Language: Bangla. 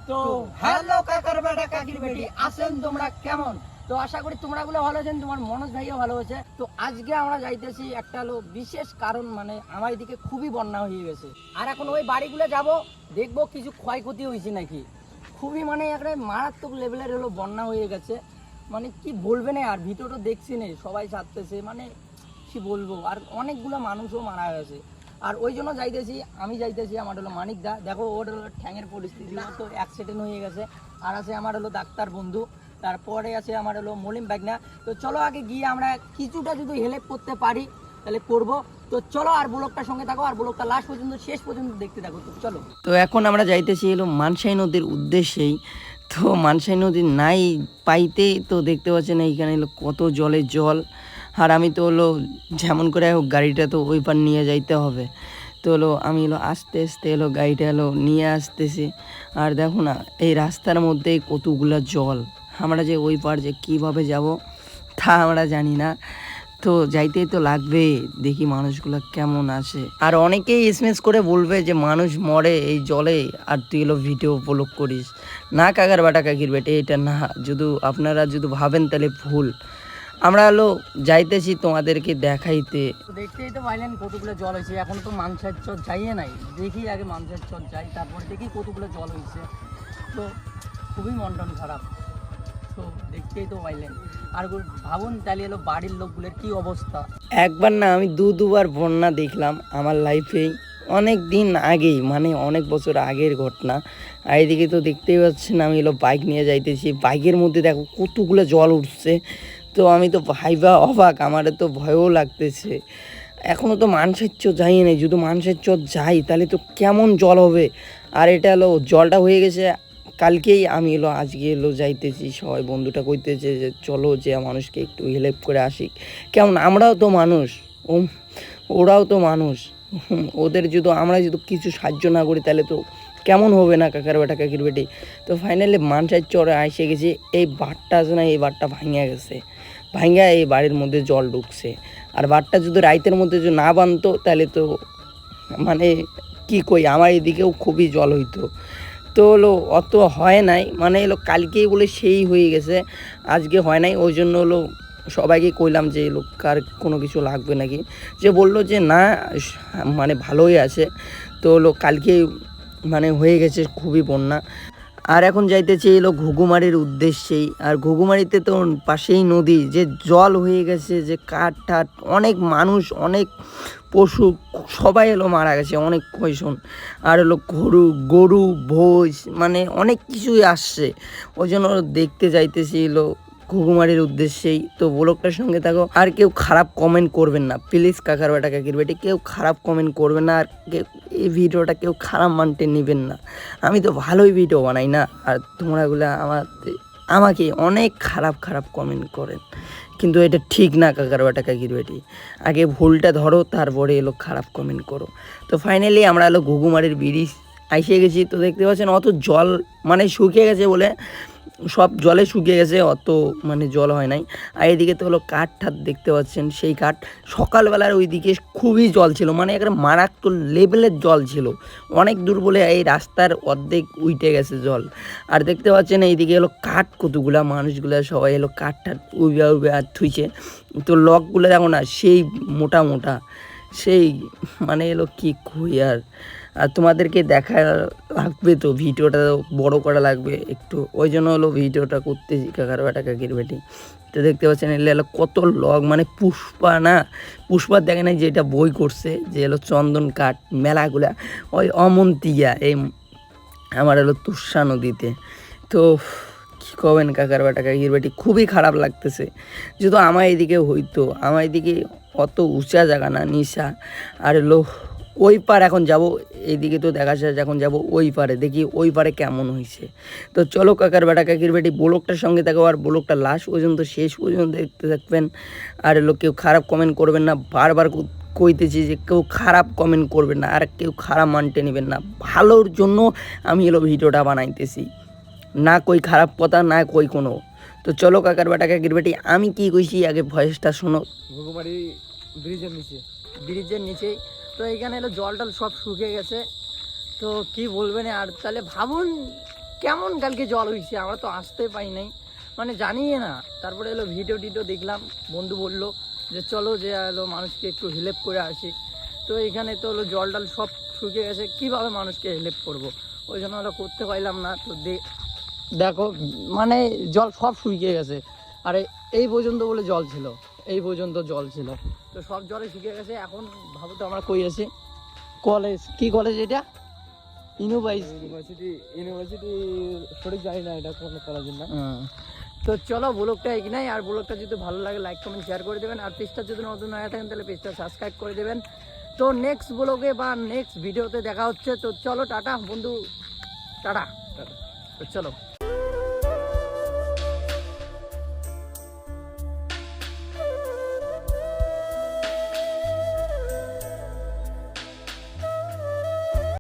তো হ্যালো কাকার বেটা কাকির বেটি, আছেন তোমরা কেমন? তো আশা করি তোমরা গুলো ভালো আছেন, তোমার মনোজ ভাইও ভালো আছে। তো আজকে আমরা যাইতেছি একটা হলো বিশেষ কারণ, মানে আমার এদিকে খুবই বন্যা হয়ে গেছে। আর এখন ওই বাড়িগুলো যাব, দেখবো কিছু ক্ষয়ক্ষতি হয়েছে নাকি। খুবই মানে একটা মারাত্মক লেভেলের হলো বন্যা হয়ে গেছে, মানে কি বলবে না। আর ভিডিওটা দেখছি না, সবাই ছাড়তেছে, মানে কি বলবো। আর অনেকগুলো মানুষও মারা গেছে। আর ওই জন্য যাইতেছি, আমি যাইতেছি, আমার হলো মানিক দা, দেখো ওর হলো ঠ্যাঙের পরিস্থিতি তো অ্যাক্সিডেন্ট হয়ে গেছে। আর আছে আমার হলো ডাক্তার বন্ধু, তারপরে আছে আমার হলো মলিম বাগনা। তো চলো আগে গিয়ে আমরা কিছুটা যদি হেল্প করতে পারি তাহলে করব। তো চলো, আর ব্লগটার সঙ্গে থাকো, আর ব্লগটা লাস্ট পর্যন্ত শেষ পর্যন্ত দেখতে থাকো। তো চলো। তো এখন আমরা যাইতেছি হলো মানসাই নদীর উদ্দেশ্যেই। তো মানসাই নদী নাই পাইতে তো দেখতে পাচ্ছেন এইখানে হলো কত জলে জল। আর আমি তো হলো যেমন করে হোক গাড়িটা তো ওই পার নিয়ে যাইতে হবে। তো হলো আমি হলো আস্তে আস্তে হলো গাড়িটা হলো নিয়ে আসতেছি। আর দেখো না, এই রাস্তার মধ্যে কতগুলো জল। আমরা যে ওই পার যে কীভাবে যাব তা আমরা জানি না। তো যাইতেই তো লাগবে, দেখি মানুষগুলো কেমন আসে। আর অনেকেই এসএমএস করে বলবে যে মানুষ মরে এই জলে, আর তুই হলো ভিডিও ব্লগ করিস। না কাকার বাটা কাকির বেটে, এটা না। যদি আপনারা যদি ভাবেন তাহলে ভুল। আমরা হলো যাইতেছি তোমাদেরকে দেখাইতে। দেখতেই তো পাইলেন কতগুলো জল হয়েছে। এখন তো মানসার চর যাইয়ে নাই, দেখি আগে মানসার চর যাই, তারপরে দেখি কতগুলো জল হয়েছে। তো খুবই মন টন খারাপ। তো দেখতেই তো পাইলেন। আর ভাবুন তাহলে এলো বাড়ির লোকগুলোর কি অবস্থা। একবার না, আমি দুবার বন্যা দেখলাম আমার লাইফেই, অনেক দিন আগেই, মানে অনেক বছর আগের ঘটনা। আর এদিকে তো দেখতেই পাচ্ছেন আমি এলো বাইক নিয়ে যাইতেছি, বাইকের মধ্যে দেখো কতগুলো জল উঠছে। তো আমি তো ভাইবা অবাক, আমার তো ভয়ও লাগতেছে। এখনও তো মানসের চর যাই নাই, যদি মানসের চর যাই তাহলে তো কেমন জল হবে। আর এটা হলো জলটা হয়ে গেছে কালকেই, আমি এলো আজকে এলো যাইতেছি। সবাই বন্ধুটা কইতেছে যে চলো যে মানুষকে একটু হেল্প করে আসি। কেমন, আমরাও তো মানুষ, ওরাও তো মানুষ। ওদের যদি আমরা যদি কিছু সাহায্য না করি তাহলে তো কেমন হবে না কাকার বেটা কাকির বেটি। তো ফাইনালি মানসার চরে এসে গেছি। এই বাঁধটা আছে না, এই বাঁধটা ভাঙা গেছে, ভাঙা এই বাড়ির মধ্যে জল ঢুকছে। আর বাঁধটা যদি রাইতের মধ্যে যদি না বানতো তাহলে তো মানে কি কই, আমার এদিকেও খুবই জল হইতো। তো হলো অত হয় নাই, মানে এলো কালকেই বলে সেই হয়ে গেছে, আজকে হয় নাই। ওই জন্য হলো সবাইকে কইলাম যে এলো কার কোনো কিছু লাগবে নাকি। যে বললো যে না, মানে ভালোই আছে। তো হলো কালকে মানে হয়ে গেছে খুবই বন্যা। আর এখন যাইতেছে এলো ঘুঘুমারির উদ্দেশ্যেই। আর ঘুঘুমারিতে তো পাশেই নদী, যে জল হয়ে গেছে, যে কাঠ টাট, অনেক মানুষ, অনেক পশু সবাই এলো মারা গেছে, অনেক পয়সন। আর এলো গরু ভোজ, মানে অনেক কিছুই আসছে। ওই জন্য দেখতে যাইতেছি এলো ঘুঘুমারির উদ্দেশ্যেই। তো ব্লগটার সঙ্গে থাকো, আর কেউ খারাপ কমেন্ট করবেন না প্লিজ কাকার বেটা কাকির বেটি, কেউ খারাপ কমেন্ট করবেন না। আর এই ভিডিওটা কেউ খারাপ মানতে নেবেন না, আমি তো ভালোই ভিডিও বানাই না। আর তোমরাগুলো আমাকে অনেক খারাপ খারাপ কমেন্ট করেন, কিন্তু এটা ঠিক না কাকার বেটা কাকির বেটি। আগে ভুলটা ধরো, তারপরে এলো খারাপ কমেন্ট করো। তো ফাইনালি আমরা এলো ঘুঘুমারির ব্রিজ আইসে গেছি। তো দেখতে পাচ্ছেন অত জল মানে শুকিয়ে গেছে বলে, সব জলে শুকিয়ে গেছে, অত মানে জল হয় নাই। আর এদিকে তো হলো কাঠ ঠাট দেখতে পাচ্ছেন, সেই কাঠ সকালবেলার ওইদিকে খুবই জল ছিল, মানে একটা মারাত্মক লেভেলের জল ছিল। অনেক দূর বলে এই রাস্তার অর্ধেক উইটে গেছে জল। আর দেখতে পাচ্ছেন এইদিকে হলো কাঠ, কতগুলা মানুষগুলা সবাই এলো কাঠ ঠাট উবে আর থুইছে। তো লকগুলো দেখো না, সেই মোটা মোটা, সেই মানে এলো কি কই। আর তোমাদেরকে দেখা লাগবে, তো ভিডিওটা বড় করা লাগবে একটু, ওই জন্য হলো ভিডিওটা করতেছি কাকার বেটা কাকির বেটি। তো দেখতে পাচ্ছেন এলো কত লগ, মানে পুষ্পার দেখে নাই যেটা বই করছে, যে এলো চন্দন কাঠ মেলাগুলা ওই অমন্তিয়া এই আমার এলো তুষা নদীতে। তো কী কবেন কাকার বেটা কাকির বেটি, খুবই খারাপ লাগতেছে। যেহেতু আমার এদিকে হইতো, আমার এদিকে অত উঁচা জায়গা না, নিশা। আর এলো ওই পার এখন যাব, এইদিকে তো দেখা যায়, এখন যাব ওই পারে, দেখি ওই পারে কেমন হয়েছে। তো চলো কাকার বেটা কাকির বেটি, ব্লগটার সঙ্গে থাকো, আর ব্লগটা লাস্ট পর্যন্ত শেষ পর্যন্ত দেখতে থাকবেন। আর এলো কেউ খারাপ কমেন্ট করবেন না, বারবার কইতেছি যে কেউ খারাপ কমেন্ট করবেন না, আর কেউ খারাপ মানতে নেবেন না। ভালোর জন্য আমি এলো ভিডিওটা বানাইতেছি, না কই খারাপ কথা, না কই কোনো। তো চলো কাকার বেটা কাকির বেটি, আমি কি কইছি আগে ভয়েসটা শোনো। ঘুঘুমারি ব্রিজের নিচেই তো এইখানে এলো জল টল সব শুকিয়ে গেছে। তো কি বলবেন, আর তাহলে ভাবুন কেমন কালকে জল হয়েছে, আমরা তো আসতে পাই নাই, মানে জানি না। তারপরে এলো ভিডিও টিডিও দেখলাম, বন্ধু বললো যে চলো যে এলো মানুষকে একটু হেল্প করে আসি। তো এখানে তো হলো জল টল সব শুকিয়ে গেছে, কীভাবে মানুষকে হেল্প করবো, ওই জন্য হলো করতে পারলাম না। তো দেখো মানে জল সব শুকিয়ে গেছে, আর এই পর্যন্ত বলে জল ছিল, এই পর্যন্ত জল ছিল, তো সব জলে শুকিয়ে গেছে। এখন ভাবো তো আমরা কই আছি, কলেজ, কি কলেজ এটা? ইউনিভার্সিটি সঠিক জানি না এটা কোন কলেজের না। তো চলো ব্লগটা এখানেই, আর ব্লগটা যদি ভালো লাগে লাইক কমেন্ট শেয়ার করে দেবেন, আর পেজটা যদি নতুন হয়ে থাকেন তাহলে পেজটা সাবস্ক্রাইব করে দেবেন। তো নেক্সট ব্লগে বা নেক্সট ভিডিওতে দেখা হচ্ছে। তো চলো টাটা বন্ধু, টাটা। তো চলো।